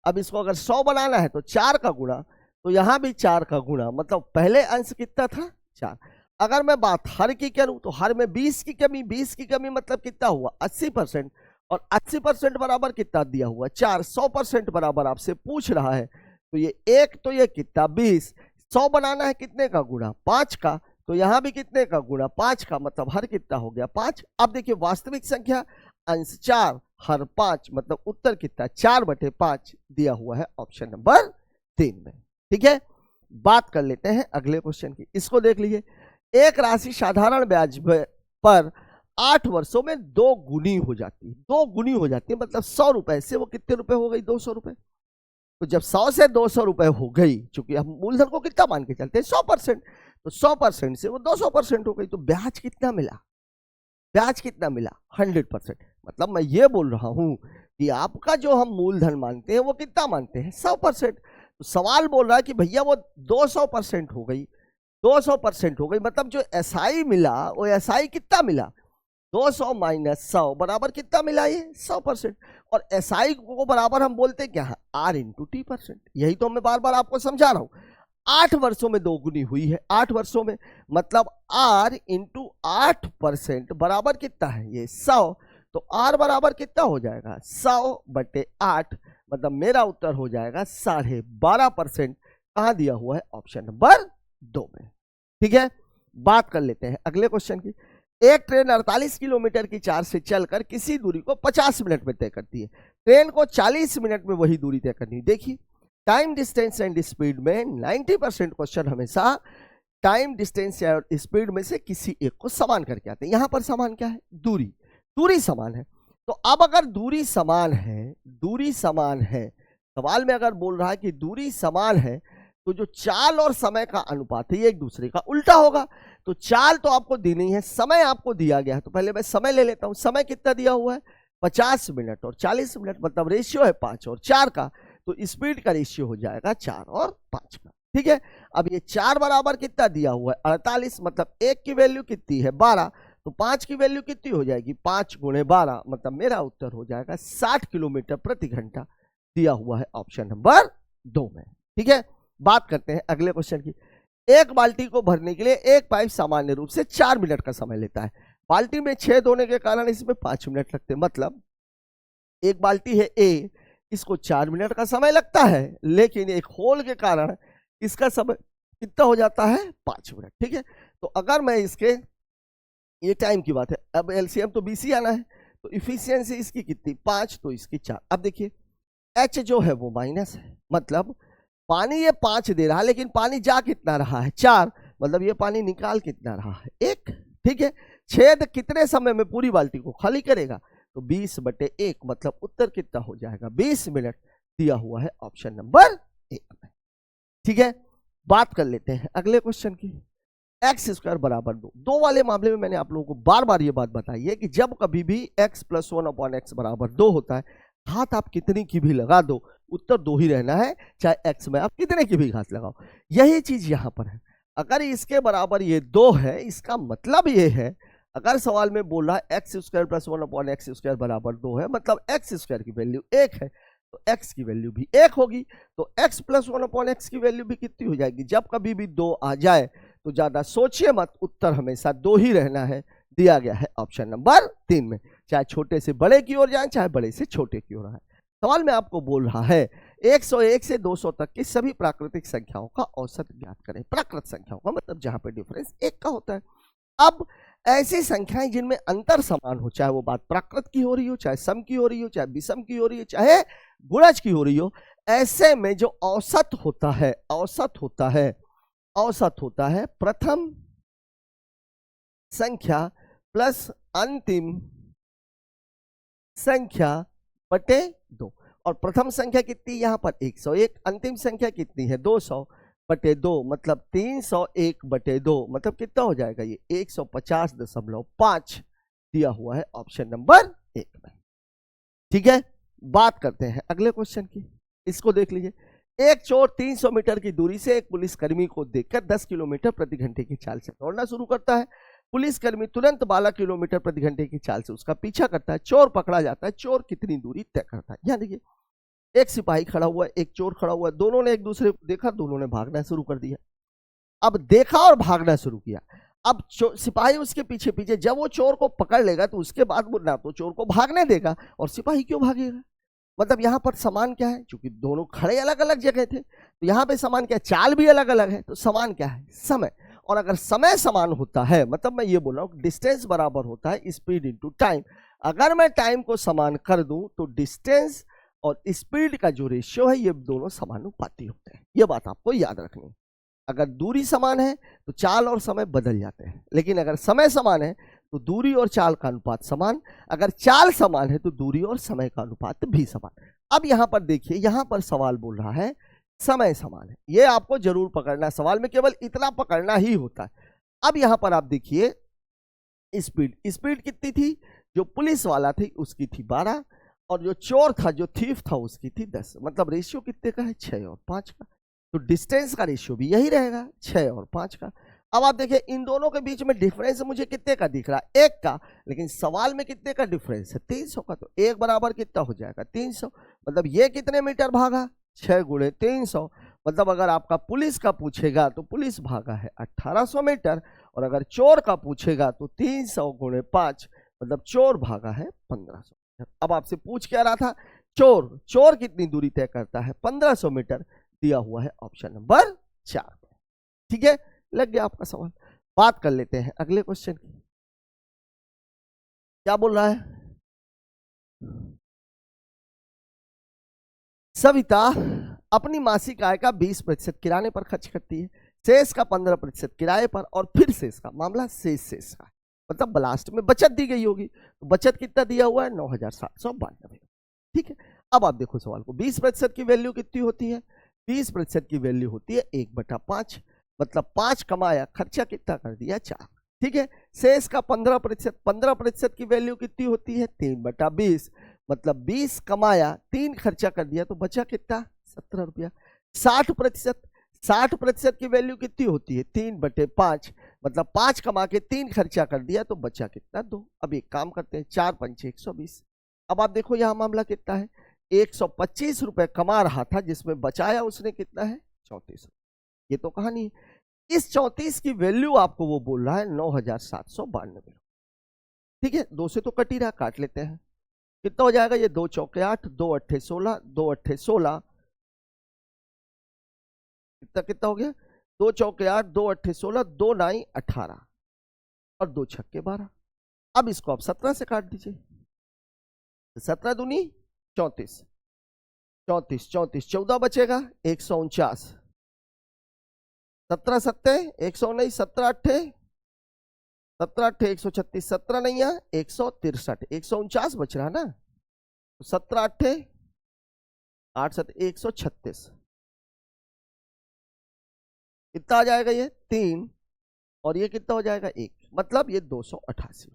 अब इसको अगर 100 बनाना है तो 4 का गुणा, तो यहां भी 4 का गुणा, मतलब पहले अंश कितना था 4। अगर मैं बात हर की करूं तो हर में 20 की कमी, 20 की कमी मतलब कितना हुआ 80%, और 80% बराबर कितना दिया हुआ 4, 100% बराबर आपसे पूछ रहा है, तो ये 1, तो ये कितना 20, 100 बनाना है कितने का गुणा 5 का, तो यहां भी कितने का गुणा 5 का, मतलब हर कितना हो गया 5। अब देखिए वास्तविक संख्या अंश 4 हर 5, मतलब उत्तर कितना 4/5 दिया हुआ है ऑप्शन नंबर 3 में। ठीक है, बात कर लेते हैं अगले क्वेश्चन की, इसको देख लीजिए। एक राशि साधारण ब्याज पर 8 वर्षों में 2 गुनी हो जाती है, 2 गुनी हो जाती है, मतलब 100 रुपए से वो कितने रुपए हो गई 200 रुपए। तो जब 100 से 200 रुपए हो गई, चूंकि हम मूलधन को कितना मान के चलते हैं 100%, तो 100% से वो 200% हो गई, तो ब्याज कितना मिला, ब्याज कितना मिला 100%। मतलब मैं ये बोल रहा हूं कि आपका जो हम मूलधन मानते हैं वो कितना मानते हैं 100%। तो सवाल बोल रहा है कि भैया वो 200% हो गई, 200% हो गई, मतलब जो एसआई मिला वो एसआई कितना मिला 200 माइनस 100 बराबर कितना मिला ये 100%। और एसआई को बराबर हम बोलते क्या है R इंटू T%। यही तो मैं बार बार आपको समझा रहा हूं, 8 वर्षों में 2 गुनी हुई है, 8 वर्षों में, मतलब R इंटू 8% बराबर कितना है ये 100, तो R बराबर कितना हो जाएगा 100/8, मतलब मेरा उत्तर हो जाएगा 12.5%। कहां दिया हुआ है ऑप्शन नंबर 2 में। ठीक है, बात कर लेते हैं अगले क्वेश्चन की। एक ट्रेन 48 किलोमीटर की चाल से चलकर किसी दूरी को 50 मिनट में तय करती है, ट्रेन को 40 मिनट में वही दूरी तय करनी है। देखिए टाइम, डिस्टेंस एंड स्पीड में 90% क्वेश्चन हमेशा टाइम, डिस्टेंस या स्पीड में से किसी एक को समान करके आते हैं। यहां पर समान क्या है दूरी, दूरी समान है। तो अब अगर दूरी समान है, दूरी समान है, सवाल में अगर बोल रहा है कि दूरी समान है, तो जो चाल और समय का अनुपात है ये एक दूसरे का उल्टा होगा। तो चाल तो आपको दी नहीं है, समय आपको दिया गया है, तो पहले मैं समय ले लेता हूं। समय कितना दिया हुआ है 50 मिनट और 40 मिनट, मतलब रेशियो है 5 और 4 का, तो स्पीड का रेशियो हो जाएगा 4 और 5 का। ठीक है। अब ये 4 बराबर कितना दिया हुआ है 48, मतलब 1 की वैल्यू कितनी है 12, तो 5 की वैल्यू कितनी हो जाएगी 5 गुणे 12, मतलब मेरा उत्तर हो जाएगा 60 किलोमीटर प्रति घंटा दिया हुआ है ऑप्शन नंबर 2 में। ठीक है, बात करते हैं अगले क्वेश्चन की। एक बाल्टी को भरने के लिए एक पाइप सामान्य रूप से 4 मिनट का समय लेता है। बाल्टी में छेद होने के कारण इसमें 5 मिनट लगते हैं, मतलब एक बाल्टी है ए, इसको 4 मिनट का समय लगता है, लेकिन एक होल के कारण इसका समय कितना हो जाता है 5 मिनट। ठीक है, तो अगर मैं इसके, ये टाइम की बात है, अब एलसीएम तो 20 आना है, तो इफिशियंसी इसकी कितनी 5, तो इसकी 4। अब देखिए एच जो है वो माइनस है, मतलब पानी ये 5 दे रहा है, लेकिन पानी जा कितना रहा है 4, मतलब ये पानी निकाल कितना रहा है 1। ठीक है, छेद कितने समय में पूरी बाल्टी को खाली करेगा, तो 20/1, मतलब उत्तर कितना हो जाएगा 20 मिनट दिया हुआ है ऑप्शन नंबर 1 में। ठीक है, बात कर लेते हैं अगले क्वेश्चन की। x² बराबर 2, 2 वाले मामले में मैंने आप लोगों को बार बार ये बात बताई है कि जब कभी भी x + 1/x बराबर 2 होता है, घात आप कितनी की भी लगा दो, उत्तर 2 ही रहना है, चाहे x में आप कितने की भी घात लगाओ। यही चीज यहां पर है। अगर इसके बराबर ये 2 है, इसका मतलब ये है, अगर सवाल में बोल रहा है x² + 1/x² बराबर 2 है, मतलब x² की वैल्यू 1 है, तो x की वैल्यू भी 1 होगी, तो x + 1/x की वैल्यू भी कितनी हो जाएगी, जब कभी भी 2 आ जाए तो ज्यादा सोचिए मत, उत्तर हमेशा 2 ही रहना है, दिया गया है ऑप्शन नंबर 3 में। चाहे छोटे से बड़े की ओर जाए, चाहे बड़े से छोटे की ओर आए। सवाल में आपको बोल रहा है 101 से 200 तक की सभी प्राकृतिक संख्याओं का औसत ज्ञात करें। प्राकृत संख्याओं का मतलब जहां पे डिफरेंस 1 का होता है। अब ऐसी संख्याएं जिनमें अंतर समान हो, चाहे वो बात प्राकृत की हो रही हो, चाहे सम की हो रही हो, चाहे विषम की हो रही हो, चाहे गुणज की हो रही हो, ऐसे में जो औसत होता है, औसत होता है प्रथम संख्या प्लस अंतिम संख्या बटे 2। और प्रथम संख्या कितनी यहां पर 101, अंतिम संख्या कितनी है 200/2, मतलब 301/2, मतलब कितना हो जाएगा ये 150.5 दिया हुआ है ऑप्शन नंबर 1 में। ठीक है, बात करते हैं अगले क्वेश्चन की। इसको देख लीजिए। एक चोर 300 मीटर की दूरी से एक पुलिसकर्मी को देखकर 10 किलोमीटर प्रति घंटे की चाल से दौड़ना शुरू करता है। पुलिसकर्मी तुरंत 12 किलोमीटर प्रति घंटे की चाल से उसका पीछा करता है। चोर पकड़ा जाता है। चोर कितनी दूरी तय करता है? यहाँ देखिए, एक सिपाही खड़ा हुआ है, एक चोर खड़ा हुआ है, दोनों ने एक दूसरे को देखा, दोनों ने भागना शुरू कर दिया। अब देखा और भागना शुरू किया। अब सिपाही उसके पीछे पीछे, जब वो चोर को पकड़ लेगा तो उसके बाद वो ना तो चोर को भागने देगा, और सिपाही क्यों भागेगा? मतलब यहाँ पर समान क्या है? क्योंकि दोनों खड़े अलग अलग जगह थे, तो यहाँ पे समान क्या है? चाल भी अलग अलग है, तो समान क्या है? समय। और अगर समय समान होता है, मतलब मैं ये बोल रहा हूँ डिस्टेंस बराबर होता है स्पीड इनटू टाइम। अगर मैं टाइम को समान कर दूं तो डिस्टेंस और स्पीड का जो रेशियो है, ये दोनों समानुपाती होते हैं। ये बात आपको याद रखनी है। अगर दूरी समान है तो चाल और समय बदल जाते हैं, लेकिन अगर समय समान है तो दूरी और चाल का अनुपात समान, अगर चाल समान है तो दूरी और समय का अनुपात भी समान। अब यहां पर देखिए, यहां पर सवाल बोल रहा है समय समान है, ये आपको जरूर पकड़ना, सवाल में केवल इतना पकड़ना ही होता है। अब यहां पर आप देखिए स्पीड कितनी थी? जो पुलिस वाला थी उसकी थी 12, और जो चोर था, जो थीफ था, उसकी थी 10। मतलब रेशियो कितने का है? 6 और 5 का। तो डिस्टेंस का रेशियो भी यही रहेगा, 6 और 5 का। अब आप देखिए इन दोनों के बीच में डिफरेंस मुझे कितने का दिख रहा है? 1 का, लेकिन सवाल में कितने का डिफरेंस है? 300 का। तो 1 बराबर कितना हो जाएगा? 300। मतलब ये कितने मीटर भागा? 6 गुणे 300। मतलब अगर आपका पुलिस का पूछेगा तो पुलिस भागा है 1800 मीटर, और अगर चोर का पूछेगा तो 300 गुणे 5, मतलब चोर भागा है 1500 मीटर। अब आपसे पूछ क्या रहा था? चोर कितनी दूरी तय करता है? 1500 मीटर दिया हुआ है ऑप्शन नंबर 4। ठीक है, लग गया आपका सवाल। बात कर लेते हैं अगले क्वेश्चन की। क्या बोल रहा है? सविता अपनी मासिक आय का 20% किराने पर खर्च करती है, शेष का 15% किराए पर, और फिर शेष का मामला शेष का, मतलब लास्ट में बचत दी गई होगी। तो बचत कितना दिया हुआ है? 9792। ठीक है, अब आप देखो सवाल को। 20% की वैल्यू कितनी होती है? 20% की वैल्यू होती है 1/5, मतलब 5 कमाया, खर्चा कितना कर दिया? 4। ठीक है, शेष का 15%, 15% की वैल्यू कितनी होती है? 3/20, मतलब 20 कमाया, 3 खर्चा कर दिया, तो बचा कितना? 17 रुपया। 60%, 60% की वैल्यू कितनी होती है 3/5, मतलब 5 कमा के 3 खर्चा कर दिया तो बचा कितना 2। अब एक काम करते हैं 4 पंचे 120। अब आप देखो यहाँ मामला कितना है 125 रुपए कमा रहा था जिसमें बचाया उसने कितना है 34। ये तो कहानी है। इस 34 की वैल्यू आपको वो बोल रहा है 9792। ठीक है, 2 से तो कट ही रहा, काट लेते हैं। कितना हो जाएगा ये 2 चौके 8, 2 अट्ठे 16, 2 अट्ठे 16, कितना कितना हो गया 2 चौके 8, 2 अट्ठे 16, 2 9 18 और 2 छक्के 12। अब इसको आप 17 से काट दीजिए, 17 दूनी 34, 34 34 14 बचेगा 149, 17 सत्ते 119, 17 अट्ठे 136, 17 नहीं है 163, 149 बच रहा ना, 17 अट्ठे 8 7 136, कितना आ जाएगा ये 3 और ये कितना हो जाएगा 1, मतलब ये 288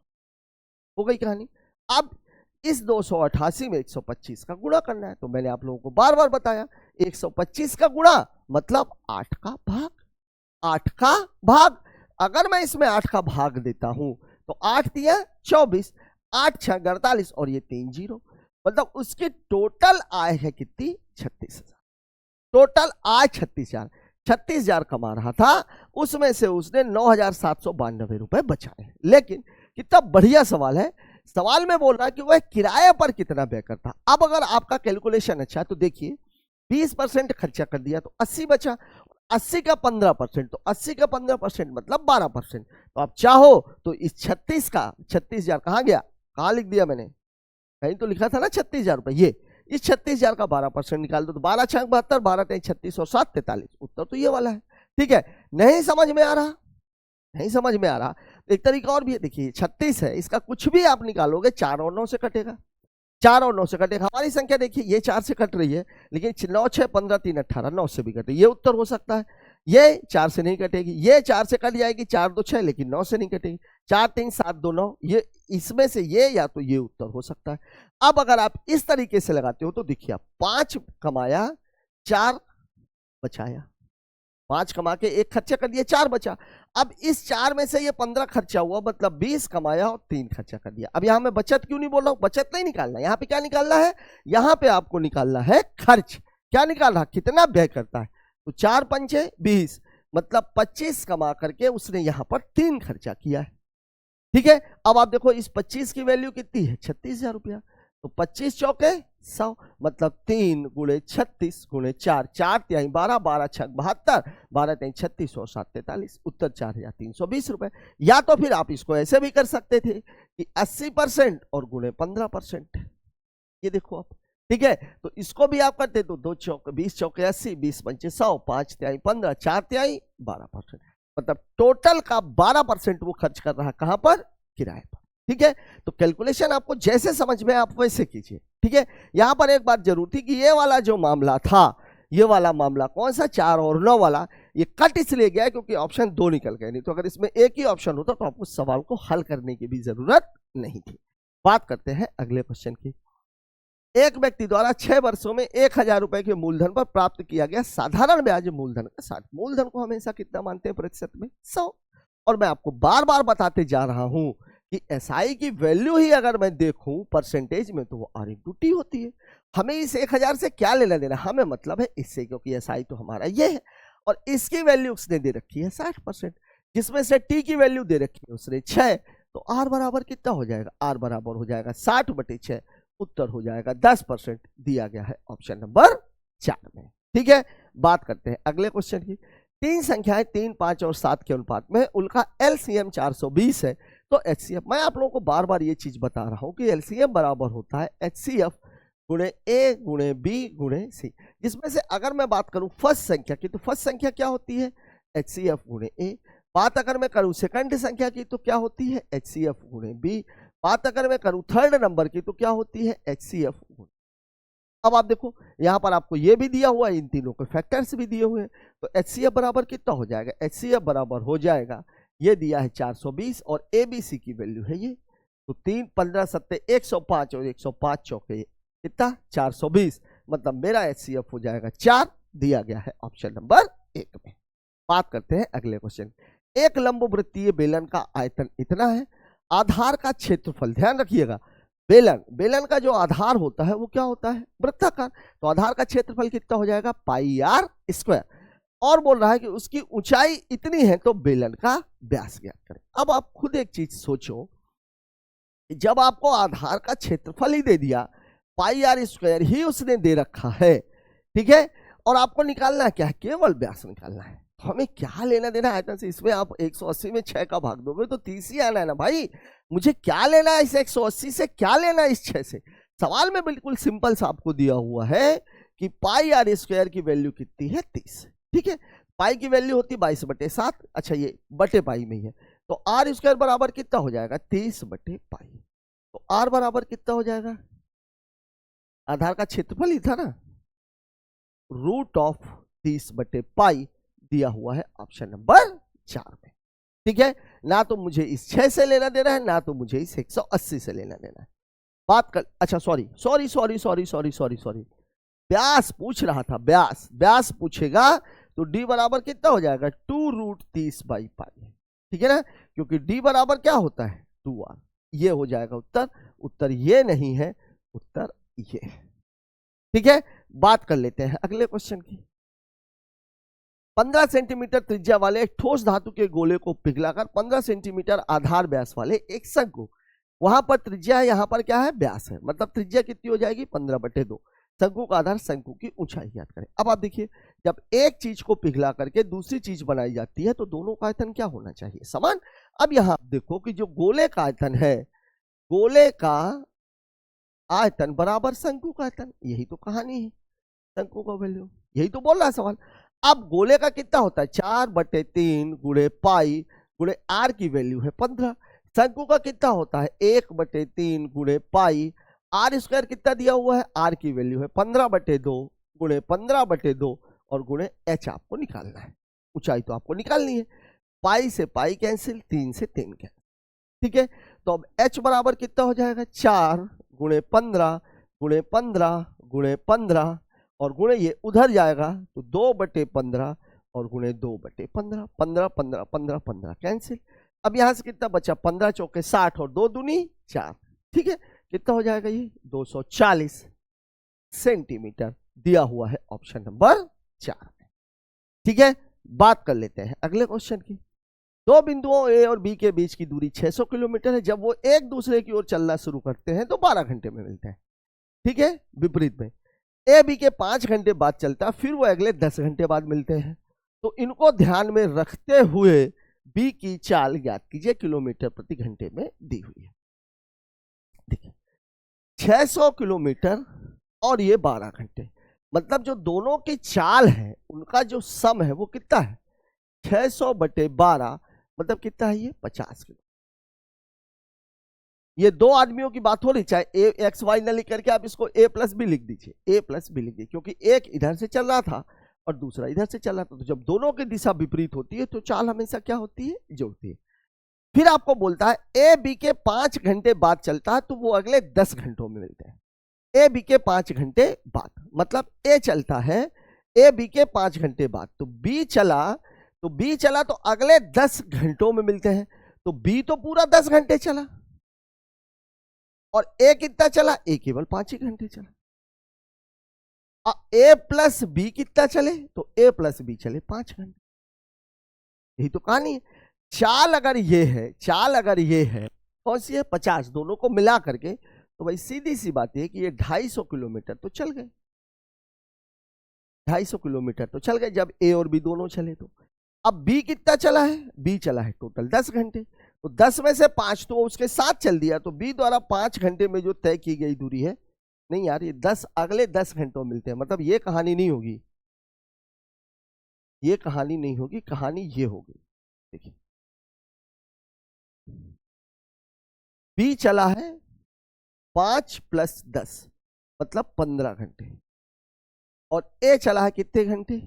हो गई कहानी। अब इस 288 में 125 का गुणा करना है, तो मैंने आप लोगों को बार बार बताया 125 का गुणा मतलब 8 का भाग, 8 का भाग। अगर मैं इसमें 8 का भाग देता हूं तो 8 दिया 24, 8 6 48 और ये 3 0, मतलब उसकी टोटल आय है कितनी 36,000। टोटल आय 36,000 कमा रहा था, उसमें से उसने 9,792 रुपए बचाए। लेकिन कितना बढ़िया सवाल है, सवाल में बोल रहा है कि वह किराए पर कितना व्यय करता। अब अगर आपका कैलकुलेशन अच्छा है तो देखिए 20% खर्चा कर दिया तो 80 बचा, 80 का 15%, तो 80 का 15% मतलब 12%। तो आप चाहो तो इस 36,000 कहाँ गया, कहाँ लिख दिया मैंने, कहीं तो लिखा था ना 36,000 रुपए, ये इस 36,000 का 12% निकाल दो तो 12 6 72, 12 3 36 और 7 43, उत्तर तो ये वाला है। ठीक है, नहीं समझ में आ रहा, नहीं समझ में आ रहा, एक तरीका और भी है, देखिए 36 है, इसका कुछ भी आप निकालोगे 4 और 9 से कटेगा, 4 और 9 से कटेगा। हमारी संख्या देखिए ये 4 से कट रही है, लेकिन 9 6 15 3 18, 9 से भी कटे, ये उत्तर हो सकता है। ये 4 से नहीं कटेगी, ये 4 से कट जाएगी, 4 2 6, लेकिन 9 से नहीं कटेगी, 4 3 7 2 9, ये इसमें से ये या तो ये उत्तर हो सकता है। अब अगर आप इस तरीके से लगाते हो तो देखिए आप 5 कमाया 4 बचाया, 5 कमा के 1 खर्चा कर दिया 4 बचा। अब इस 4 में से ये 15 खर्चा हुआ, मतलब 20 कमाया और 3 खर्चा कर दिया। अब यहां मैं बचत क्यों नहीं बोल रहा हूं, बचत नहीं निकालना, यहां पे क्या निकालना है, यहां पे आपको निकालना है खर्च। क्या निकाल रहा, कितना व्यय करता है, तो 4 पंचे 20, मतलब 25 कमा करके उसने यहां पर 3 खर्चा किया है। ठीक है, अब आप देखो इस 25 की वैल्यू कितनी है 36,000 रुपया, तो 25 चौके 100, मतलब 3 गुणे 36 गुणे 4, 4 तिहाई 12, 12 6 72, 12 3 36 और 7 43, उत्तर 4,320 रुपए। या तो फिर आप इसको ऐसे भी कर सकते थे कि 80% और गुणे 15%, ये देखो आप। ठीक है, तो इसको भी आप करते तो 2 चौके 20 चौके 80, 20 पंचे 100, 5 तिहाई 15, 4 तिहाई 12%, मतलब टोटल का 12% वो खर्च कर रहा है कहां पर, किराए पर। ठीक है, तो कैलकुलेशन आपको जैसे समझ में आप वैसे कीजिए। ठीक है, यहां पर एक बात जरूर थी कि ये वाला जो मामला था, ये वाला मामला कौन सा 4 और 9 वाला, ये कट इसलिए गया क्योंकि ऑप्शन 2 निकल गए, नहीं तो अगर इसमें एक ही ऑप्शन होता तो आपको सवाल को हल करने की भी जरूरत नहीं थी। बात करते हैं अगले क्वेश्चन की। एक व्यक्ति द्वारा 6 वर्षों में 1,000 रुपए के मूलधन पर प्राप्त किया गया साधारण ब्याज मूलधन का 60, मूलधन को हमेशा कितना मानते हैं प्रतिशत में 100। और मैं आपको बार बार बताते जा रहा हूं कि एसआई की वैल्यू ही अगर मैं देखूं परसेंटेज में तो वो R into T होती है। हमें इस 1,000 से क्या लेना देना, हमें मतलब है इससे, क्योंकि एसआई तो हमारा ये है और इसकी वैल्यू उसने दे रखी है 60%, जिसमें से टी की वैल्यू दे रखी है उसने 6, तो आर बराबर कितना हो जाएगा, आर बराबर हो जाएगा 60/6, उत्तर हो जाएगा 10%, दिया गया है ऑप्शन नंबर 4 में। ठीक है, बात करते हैं अगले क्वेश्चन की। 3 संख्याएं 3 5 और 7 के अनुपात में, उनका एलसीएम 420 है, तो एचसीएफ, मैं आप लोगों को बार बार ये चीज बता रहा हूं कि एलसीएम बराबर होता है एचसीएफ गुणे ए गुणे बी गुणे सी, जिसमें से अगर मैं बात करूं फर्स्ट संख्या की तो फर्स्ट संख्या क्या होती है एचसीएफ गुणे ए, बात अगर मैं करूं सेकंड संख्या की तो क्या होती है एचसीएफ गुणे बी, बात अगर मैं करूं थर्ड नंबर की तो क्या होती है एचसीएफ गुणे। अब आप देखो यहां पर आपको ये भी दिया हुआ है, इन तीनों के फैक्टर्स भी दिए हुए हैं, तो एचसीएफ बराबर कितना हो जाएगा, एचसीएफ बराबर हो जाएगा, ये दिया है 420 और एबीसी की वैल्यू है ये, तो 3 15 7 105 और 105 चौके कितना 420, मतलब मेरा एचसीएफ हो जाएगा 4, दिया गया है ऑप्शन नंबर 1 में। बात करते हैं अगले क्वेश्चन। एक लंबवृत्तीय बेलन का आयतन इतना है, आधार का क्षेत्रफल, ध्यान रखिएगा, बेलन का जो आधार होता है वो क्या होता है, वृत्ताकार, तो आधार का क्षेत्रफल कितना हो जाएगा, पाई आर स्क्वायर। और बोल रहा है कि उसकी ऊंचाई इतनी है तो बेलन का व्यास ज्ञात करें। अब आप खुद एक चीज सोचो, जब आपको आधार का क्षेत्रफल ही दे दिया, पाई आर स्क्वायर ही उसने दे रखा है, ठीक है, और आपको निकालना क्या है, केवल व्यास निकालना है, तो हमें क्या लेना देना आयतन से। इसमें आप 180 में 6 का भाग दोगे तो 30 ही आना है ना भाई। मुझे क्या लेना है इस 180 से, क्या लेना है इस 6 से। सवाल में बिल्कुल सिंपल सा आपको दिया हुआ है कि पाई आर स्क्वायर की वैल्यू कितनी है, 30, ठीक है। पाई की वैल्यू होती है 22/7, अच्छा ये बटे पाई में ही है, तो आर स्क्वायर बराबर कितना हो जाएगा, 30/पाई। तो आर बराबर कितना हो जाएगा, आधार का क्षेत्रफल ही था ना, √30/पाई दिया हुआ है ऑप्शन नंबर 4 में, ठीक है। ना तो मुझे इस 6 से लेना देना है, ना तो मुझे इस 180 से लेना देना है। बात कर, अच्छा सॉरी, व्यास पूछ रहा था, व्यास पूछेगा तो d बराबर कितना हो जाएगा, 2√30/पाई, ठीक है ना, क्योंकि d बराबर क्या होता है, 2r। ये हो जाएगा उत्तर, उत्तर ये नहीं है, उत्तर ये है, ठीक है। बात कर लेते हैं अगले क्वेश्चन की। 15 सेंटीमीटर त्रिज्या वाले एक ठोस धातु के गोले को पिघलाकर 15 सेंटीमीटर आधार व्यास वाले एक शंकु, वहां पर त्रिज्या है, यहां पर क्या है, व्यास है, मतलब त्रिज्या कितनी हो जाएगी, 15/2। शंकु का आधार, शंकु की ऊंचाई ज्ञात करें। अब आप देखिए, जब एक चीज को पिघला करके दूसरी चीज बनाई जाती है तो दोनों का आयतन क्या होना चाहिए, समान। अब यहां देखो कि जो गोले का आयतन है, गोले का आयतन बराबर शंकु का आयतन, यही तो कहानी है, शंकु का वैल्यू, यही तो बोल रहा है सवाल। अब गोले का कितना होता है, 4/3 गुणे पाई गुणे आर की वैल्यू है 15। शंकु का कितना होता है, 1/3 गुणे पाई, आर स्क्वायर कितना दिया हुआ है, आर की वैल्यू है 15/2 गुणे 15/2 और गुणे एच आपको निकालना है, ऊंचाई तो आपको निकालनी है। पाई से पाई कैंसिल, 3 से 3 कैंसिल, ठीक है। तो अब एच बराबर कितना हो जाएगा, 4 गुणे 15 गुणे 15 गुणे 15 और गुणे ये उधर जाएगा तो 2/15 और गुणे 2/15, 15 15 15 15 कैंसिल। अब यहां से कितना बचा, 15 चौके 60 और 2 दूनी 4, ठीक है। कितना हो जाएगा ये, 240 सेंटीमीटर दिया हुआ है ऑप्शन नंबर 4 में, ठीक है। बात कर लेते हैं अगले क्वेश्चन की। दो बिंदुओं ए और बी के बीच की दूरी 600 किलोमीटर है। जब वो एक दूसरे की ओर चलना शुरू करते हैं तो 12 घंटे में मिलते हैं, ठीक है। विपरीत में ए बी के 5 घंटे बाद चलता है, फिर वो अगले 10 घंटे बाद मिलते हैं। तो इनको ध्यान में रखते हुए बी की चाल ज्ञात कीजिए, किलोमीटर प्रति घंटे में दी हुई है। देखिए 600 किलोमीटर और ये 12 घंटे, मतलब जो दोनों की चाल है उनका जो सम है वो कितना है, 600/12, मतलब कितना है ये, 50 किलो। ये दो आदमियों की बात हो रही, चाहे ए एक्स वाई न लिख करके आप इसको ए प्लस बी लिख दीजिए, ए प्लस बी लिख दीजिए, क्योंकि एक इधर से चल रहा था और दूसरा इधर से चल रहा था। तो जब दोनों की दिशा विपरीत होती है तो चाल हमेशा क्या होती है, जुड़ती है। फिर आपको बोलता है ए बी के 5 घंटे बाद चलता है तो वो अगले 10 घंटों में मिलते हैं। ए बी के 5 घंटे बाद, मतलब ए चलता है ए बी के 5 घंटे बाद, तो बी चला तो अगले 10 घंटों में मिलते हैं। तो बी तो पूरा 10 घंटे चला और ए कितना चला, ए केवल 5 ही घंटे चला। ए प्लस बी कितना चले, तो ए प्लस बी चले 5 घंटे। यही तो कहानी है। चाल अगर ये है कौन सी है, 50, दोनों को मिला करके, तो भाई सीधी सी बात है कि ये 250 किलोमीटर तो चल गए, 250 किलोमीटर तो चल गए जब ए और बी दोनों चले। तो अब बी कितना चला है, बी चला है टोटल 10 घंटे, तो 10 में से 5 तो उसके साथ चल दिया, तो बी द्वारा 5 घंटे में जो तय की गई दूरी है, नहीं यार ये 10 अगले 10 घंटों में मिलते हैं, मतलब ये कहानी नहीं होगी, ये कहानी नहीं होगी, कहानी ये होगी। देखिए बी चला है 5 + 10 मतलब 15 घंटे और ए चला है कितने घंटे,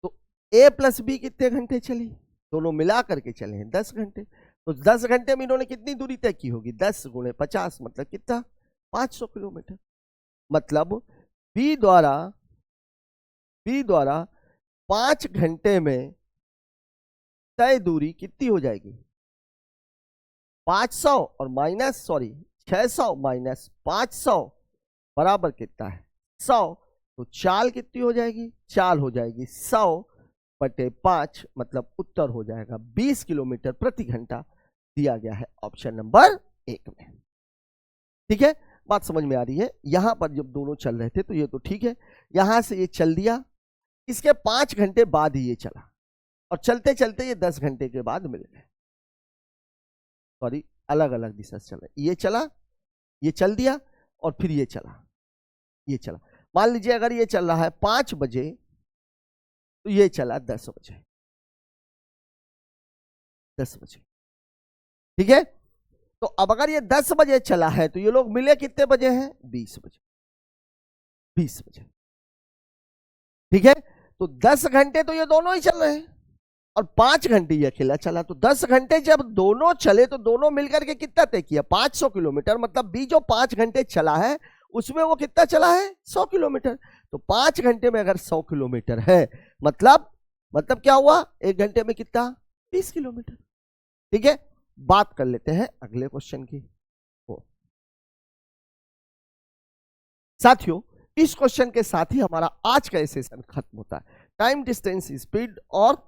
तो ए प्लस बी कितने घंटे चली, दोनों मिला करके चले हैं 10 घंटे। तो 10 घंटे में इन्होंने कितनी दूरी तय की होगी, 10 × 50 मतलब कितना, 500 किलोमीटर। मतलब बी द्वारा 5 घंटे में तय दूरी कितनी हो जाएगी? 500 और माइनस 600 माइनस 500 बराबर कितना है? 100। तो चाल कितनी हो जाएगी? चाल हो जाएगी 100/5, मतलब उत्तर हो जाएगा 20 किलोमीटर प्रति घंटा दिया गया है ऑप्शन नंबर 1 में। ठीक है, बात समझ में आ रही है? यहां पर जब दोनों चल रहे थे तो ये तो ठीक है, यहां से ये चल दिया, इसके 5 घंटे बाद ही ये चला, और चलते चलते ये 10 घंटे के बाद मिल गए। सॉरी, अलग अलग दिशा से चला, ये चला, ये चल दिया, और फिर ये चला, ये चला। मान लीजिए अगर ये चल रहा है 5 बजे तो ये चला 10 बजे, 10 बजे। ठीक है, तो अब अगर ये 10 बजे चला है तो ये लोग मिले कितने बजे हैं? 20 बजे, 20 बजे। ठीक है, तो 10 घंटे तो ये दोनों ही चल रहे हैं, और 5 घंटे ये अकेला चला। तो 10 घंटे जब दोनों चले तो दोनों मिलकर के कितना तय किया? 500 किलोमीटर। मतलब बी जो 5 घंटे चला है उसमें वो कितना चला है? 100 किलोमीटर। तो 5 घंटे में अगर 100 किलोमीटर है, मतलब क्या हुआ? 1 घंटे में कितना? 20 किलोमीटर। ठीक है, बात कर लेते हैं अगले क्वेश्चन की। साथियों, इस क्वेश्चन के साथ ही हमारा आज का सेशन खत्म होता है। टाइम, डिस्टेंस, स्पीड और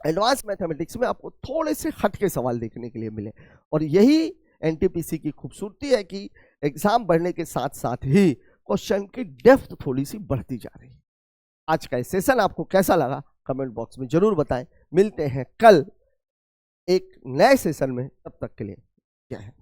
एडवांस मैथमेटिक्स में आपको थोड़े से हटके सवाल देखने के लिए मिले, और यही एनटीपीसी की खूबसूरती है कि एग्जाम बढ़ने के साथ साथ ही क्वेश्चन की डेप्थ थोड़ी सी बढ़ती जा रही है। आज का सेशन आपको कैसा लगा कमेंट बॉक्स में जरूर बताएं। मिलते हैं कल एक नए सेशन में, तब तक के लिए जय हिंद।